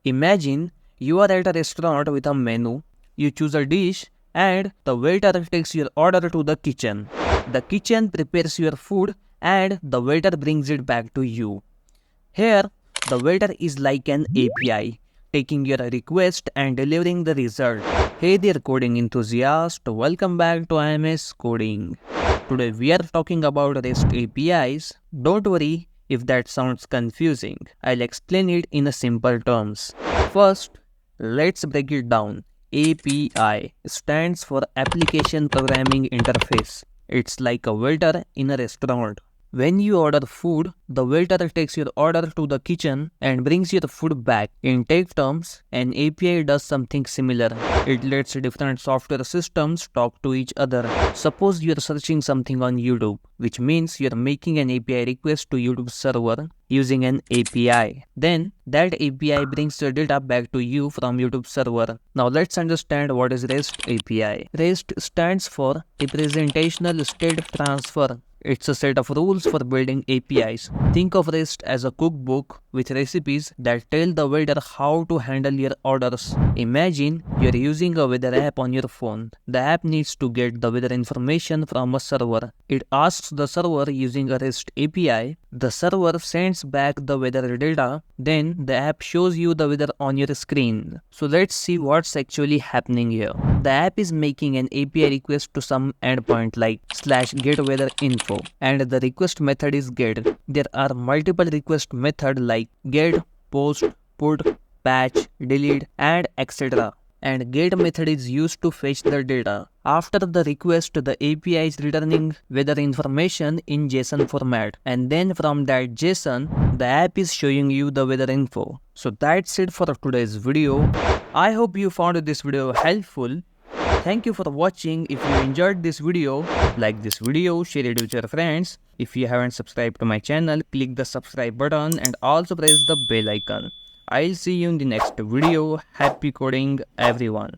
Imagine you are at a restaurant with a menu, you choose a dish, and the waiter takes your order to the kitchen. The kitchen prepares your food and the waiter brings it back to you. Here, the waiter is like an API, taking your request and delivering the result. Hey there coding enthusiast, welcome back to IMS Coding. Today we are talking about REST APIs. Don't worry if that sounds confusing. I'll explain it in a simple terms. First, let's break it down. API stands for Application Programming Interface. It's like a waiter in a restaurant. When you order food, the waiter takes your order to the kitchen and brings your food back. In tech terms, an API does something similar. It lets different software systems talk to each other. Suppose you're searching something on YouTube, which means you're making an API request to YouTube server using an API. Then, that API brings the data back to you from YouTube server. Now let's understand what is REST API. REST stands for Representational State Transfer. It's a set of rules for building APIs. Think of REST as a cookbook with recipes that tell the waiter how to handle your orders. Imagine you're using a weather app on your phone. The app needs to get the weather information from a server. It asks the server using a REST API. The server sends back the weather data. Then the app shows you the weather on your screen. So let's see what's actually happening here. The app is making an API request to some endpoint like /getWeatherInfo. And the request method is get. There are multiple request methods like get, post, put, patch, delete, and etc. And get method is used to fetch the data. After the request, the API is returning weather information in JSON format. And then from that JSON, the app is showing you the weather info. So that's it for today's video. I hope you found this video helpful. Thank you for watching. If you enjoyed this video, like this video, share it with your friends. If you haven't subscribed to my channel, click the subscribe button and also press the bell icon. I'll see you in the next video. Happy coding everyone.